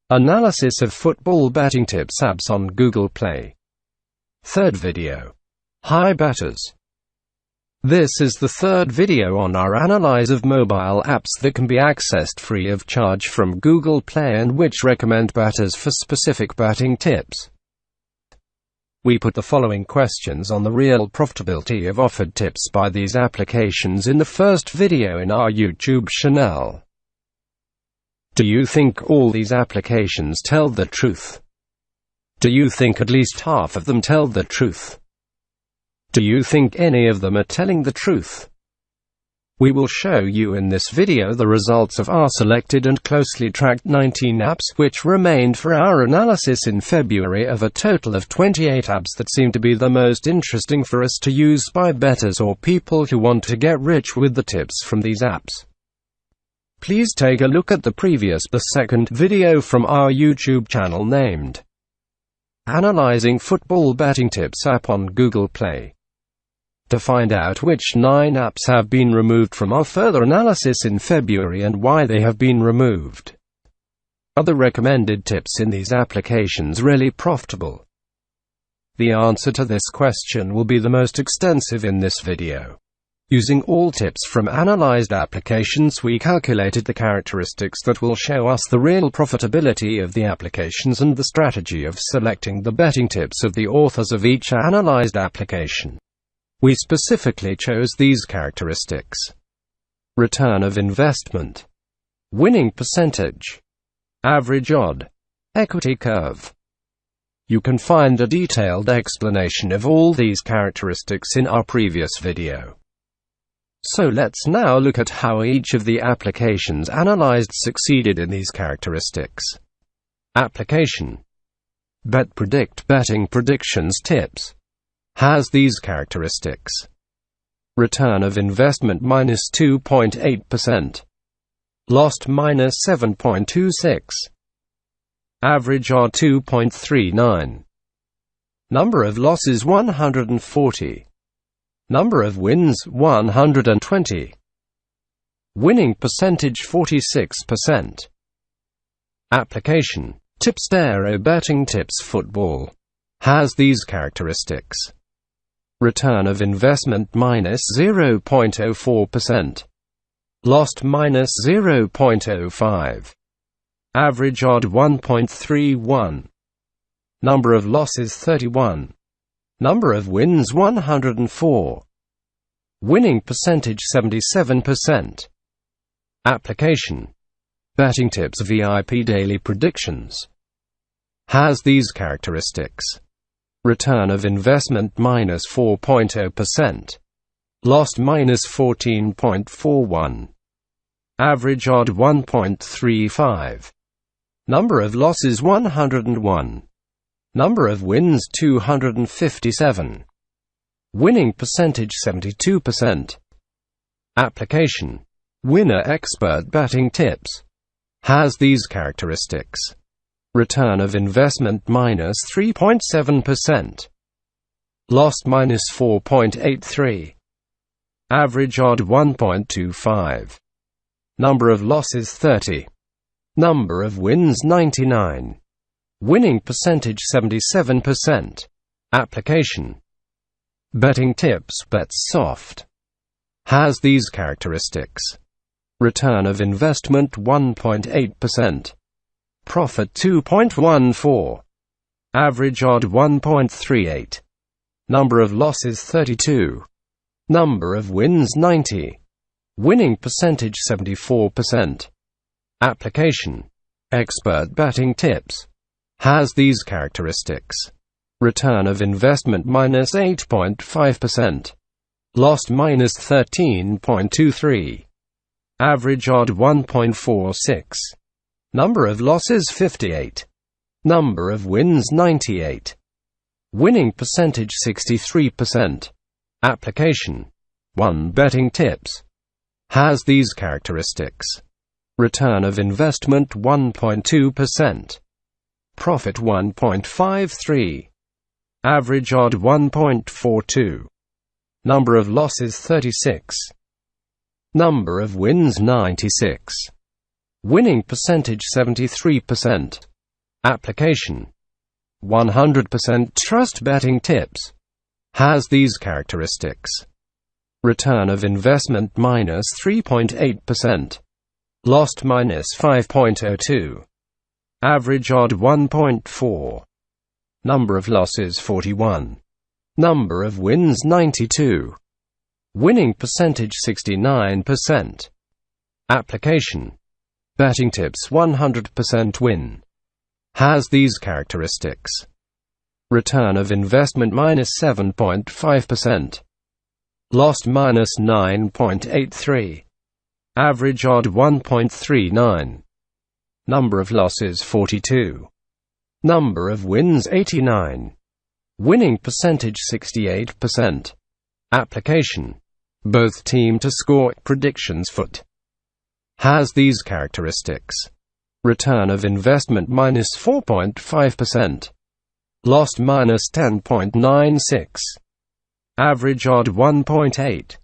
Analysis of football betting tips apps on Google Play. Third video. Hi bettors. This is the third video on our analyze of mobile apps that can be accessed free of charge from Google Play and which recommend bettors for specific betting tips. We put the following questions on the real profitability of offered tips by these applications in the first video in our YouTube channel. Do you think all these applications tell the truth? Do you think at least half of them tell the truth? Do you think any of them are telling the truth? We will show you in this video the results of our selected and closely tracked 19 apps which remained for our analysis in February of a total of 28 apps that seem to be the most interesting for us to use by bettors or people who want to get rich with the tips from these apps. Please take a look at the second video from our YouTube channel named Analyzing Football Betting Tips app on Google Play, to find out which 9 apps have been removed from our further analysis in February and why they have been removed. Are the recommended tips in these applications really profitable? The answer to this question will be the most extensive in this video. Using all tips from analyzed applications, we calculated the characteristics that will show us the real profitability of the applications and the strategy of selecting the betting tips of the authors of each analyzed application. We specifically chose these characteristics: return of investment, winning percentage, average odd, equity curve. You can find a detailed explanation of all these characteristics in our previous video. So let's now look at how each of the applications analyzed succeeded in these characteristics. Application BetPredict Betting Predictions Tips has these characteristics: return of investment minus 2.8%, lost minus 7.26, average odd 2.39, number of losses 140, number of wins 120, winning percentage 46%. Application Tipstero Betting Tips Football has these characteristics: return of investment minus 0.04%, lost minus 0.05, average odd 1.31, number of losses 31, number of wins 104, winning percentage 77%. Application Betting Tips VIP Daily Predictions has these characteristics: return of investment minus 4.0%, lost minus 14.41, average odd 1.35, number of losses 101, number of wins 257, winning percentage 72%. Application Winner Expert Betting Tips has these characteristics: return of investment minus 3.7%, lost minus 4.83, average odd 1.25, number of losses 30, number of wins 99, winning percentage 77%. Application Betting Tips BetSoft has these characteristics: return of investment 1.8%, profit 2.14, average odd 1.38, number of losses 32, number of wins 90, winning percentage 74%. Application Expert Betting Tips has these characteristics: return of investment minus 8.5%, lost minus 13.23, average odd 1.46, number of losses 58, number of wins 98, winning percentage 63%. Application 1 Betting Tips has these characteristics: return of investment 1.2%, profit 1.53, average odd 1.42, number of losses 36, number of wins 96, winning percentage 73%. Application: 100% trust betting tips. Has these characteristics. Return of investment -3.8%. Lost -5.02. Average odd 1.4. Number of losses 41. Number of wins 92. Winning percentage 69%. Application: Betting tips 100% win. Has these characteristics. Return of investment -7.5%. Lost -9.83. Average odd 1.39. Number of losses 42. Number of wins 89. Winning percentage 68%. Application: Both team to score predictions foot. Has these characteristics. Return of investment -4.5%. Lost -10.96. Average odd 1.8.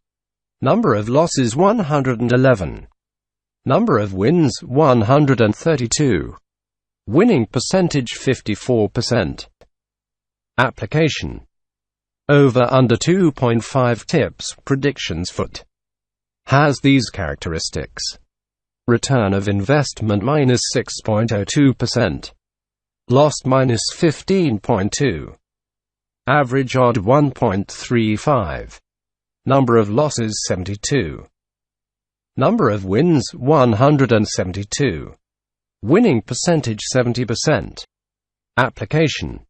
Number of losses 111. Number of wins 132. Winning percentage 54%. Application: Over under 2.5 tips predictions foot. Has these characteristics. Return of investment -6.02%. Lost -15.2. Average odd 1.35. Number of losses 72. Number of wins 172. Winning percentage 70%. Application: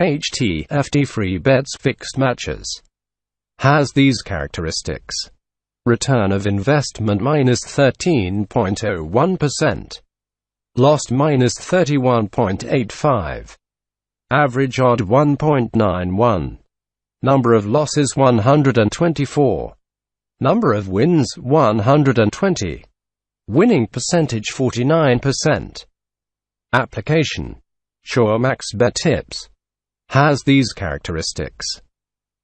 HTFT free bets fixed matches. Has these characteristics. Return of investment -13.01%. Lost -31.85. Average odd 1.91. Number of losses 124. Number of wins 120. Winning percentage 49%. Application: SureMax Bet Tips. Has these characteristics.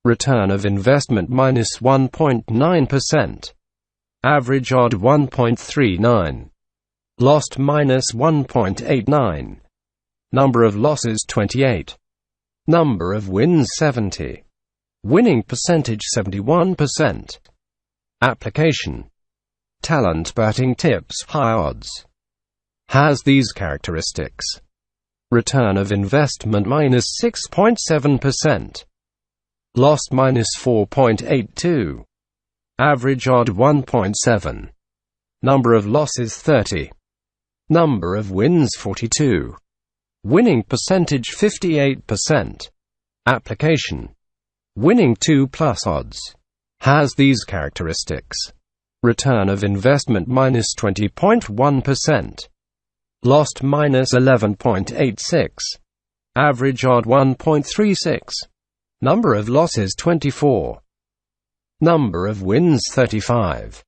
Return of investment -1.9%. Average odd 1.39. Lost -1.89. Number of losses 28. Number of wins 70. Winning percentage 71%. Application: Talent betting tips high odds. Has these characteristics. Return of investment -6.7%. Lost -4.82. Average odd 1.7. Number of losses 30. Number of wins 42. Winning percentage 58%. Application: Winning 2+ odds. Has these characteristics. Return of investment -20.1%. Lost -11.86. Average odd 1.36. Number of losses 24. Number of wins 35.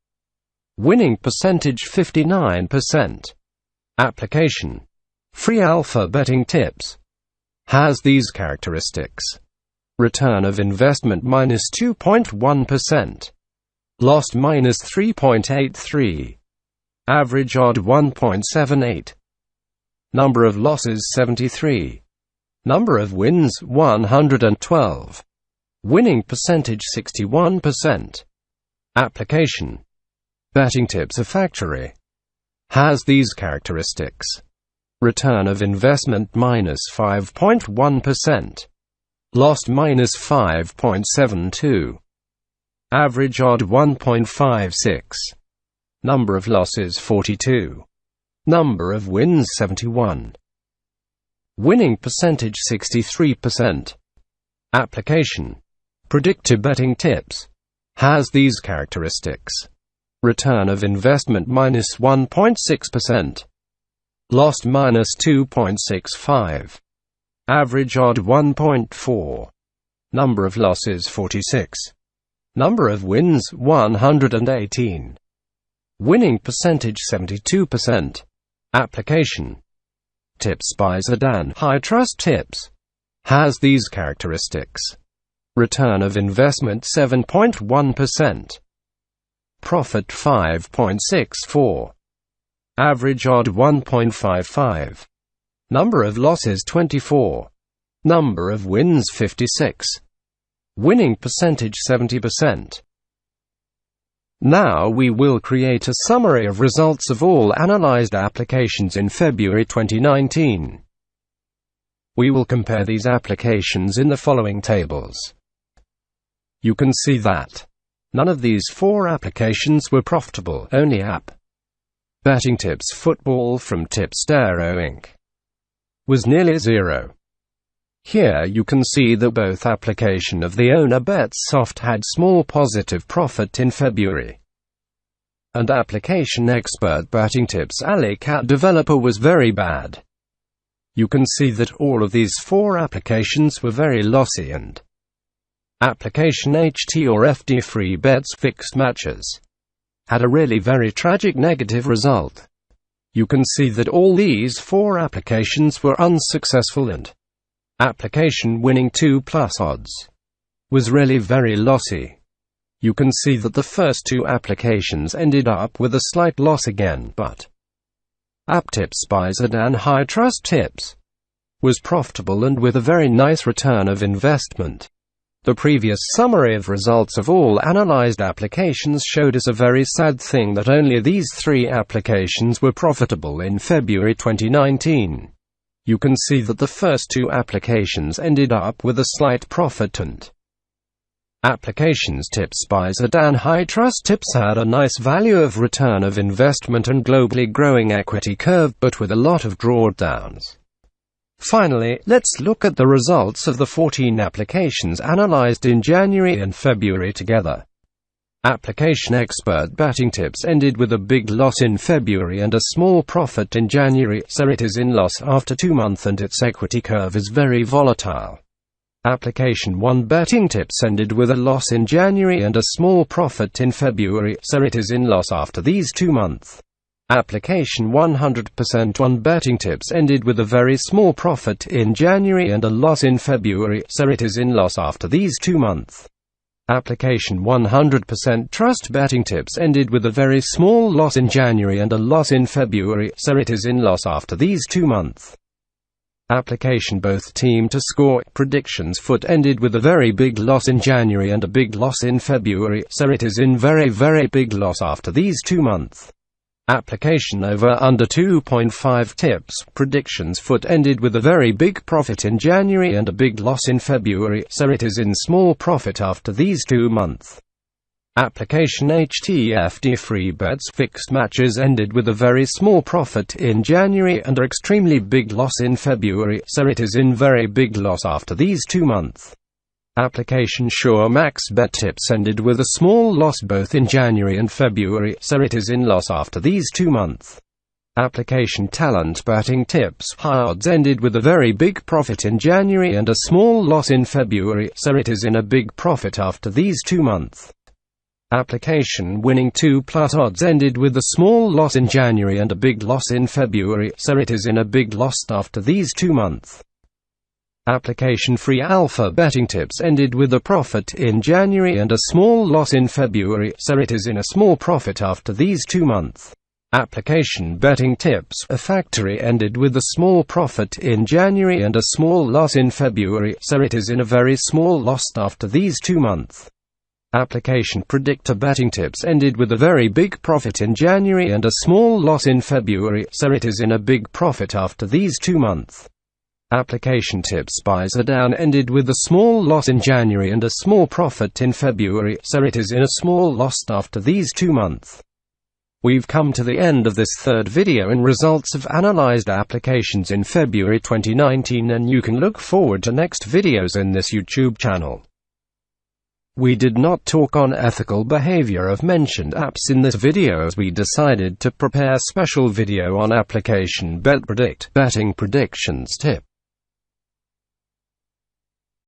Winning percentage 59%. Application: Free alpha betting tips. Has these characteristics. Return of investment -2.1%. Lost -3.83. Average odd 1.78. Number of losses 73. Number of wins 112. Winning percentage 61%. Application: Betting tips a factory. Has these characteristics. Return of investment -5.1%. Lost -5.72. Average odd 1.56. Number of losses 42. Number of wins 71. Winning percentage 63%. Application: Predictive betting tips. Has these characteristics. Return of investment -1.6%. Lost -2.65. Average odd 1.4. Number of losses 46. Number of wins 118. Winning percentage 72%. Application: Tips by Zidane high trust tips. Has these characteristics. Return of investment 7.1%. Profit 5.64. Average odd 1.55. Number of losses 24. Number of wins 56. Winning percentage 70%. Now we will create a summary of results of all analyzed applications in February 2019. We will compare these applications in the following tables. You can see that none of these 4 applications were profitable, only app. Betting Tips Football from Tipstero Inc. was nearly zero. Here you can see that both application of the owner BetSoft had small positive profit in February, and application expert Betting Tips Alley Cat Developer was very bad. You can see that all of these 4 applications were very lossy, and application HT or FD Free Bets Fixed Matches had a really very tragic negative result. You can see that all these 4 applications were unsuccessful, and application winning 2+ odds was really very lossy. You can see that the first 2 applications ended up with a slight loss again, but App Tips by Zidane High Trust Tips was profitable and with a very nice return of investment. The previous summary of results of all analyzed applications showed us a very sad thing, that only these 3 applications were profitable in February 2019. You can see that the first 2 applications ended up with a slight profit, and applications Tips by Zidane High Trust Tips had a nice value of return of investment and globally growing equity curve, but with a lot of drawdowns. Finally, let's look at the results of the 14 applications analyzed in January and February together. Application expert Betting Tips ended with a big loss in February and a small profit in January, so it is in loss after 2 months and its equity curve is very volatile. Application 1 Betting Tips ended with a loss in January and a small profit in February, so it is in loss after these 2 months. Application 100% 1 Betting Tips ended with a very small profit in January and a loss in February, so it is in loss after these 2 months. Application 100% Trust Betting Tips ended with a very small loss in January and a loss in February, so it is in loss after these 2 months. Application Both Team to Score Predictions Foot ended with a very big loss in January and a big loss in February, so it is in very big loss after these 2 months. Application Over Under 2.5 Tips Predictions Foot ended with a very big profit in January and a big loss in February, so it is in small profit after these 2 months. Application HTFD Free Bets Fixed Matches ended with a very small profit in January and an extremely big loss in February, so it is in very big loss after these 2 months. Application Sure Max Bet Tips ended with a small loss both in January and February, so it is in loss after these 2 months. Application Talent Betting Tips High Odds ended with a very big profit in January and a small loss in February, so it is in a big profit after these 2 months. Application Winning 2+ Odds ended with a small loss in January and a big loss in February, so it is in a big loss after these 2 months. Application Free Alpha Betting Tips ended with a profit in January and a small loss in February, so it is in a small profit after these 2 months. Application Betting Tips A Factory ended with a small profit in January and a small loss in February, so it is in a very small loss after these 2 months. Application Predictor Betting Tips ended with a very big profit in January and a small loss in February, so it is in a big profit after these 2 months. Application Tips by Zidane ended with a small loss in January and a small profit in February, so it is in a small loss after these 2 months. We've come to the end of this third video in results of analyzed applications in February 2019, and you can look forward to next videos in this YouTube channel. We did not talk on ethical behavior of mentioned apps in this video, as we decided to prepare special video on application Bet Predict Betting Predictions Tip.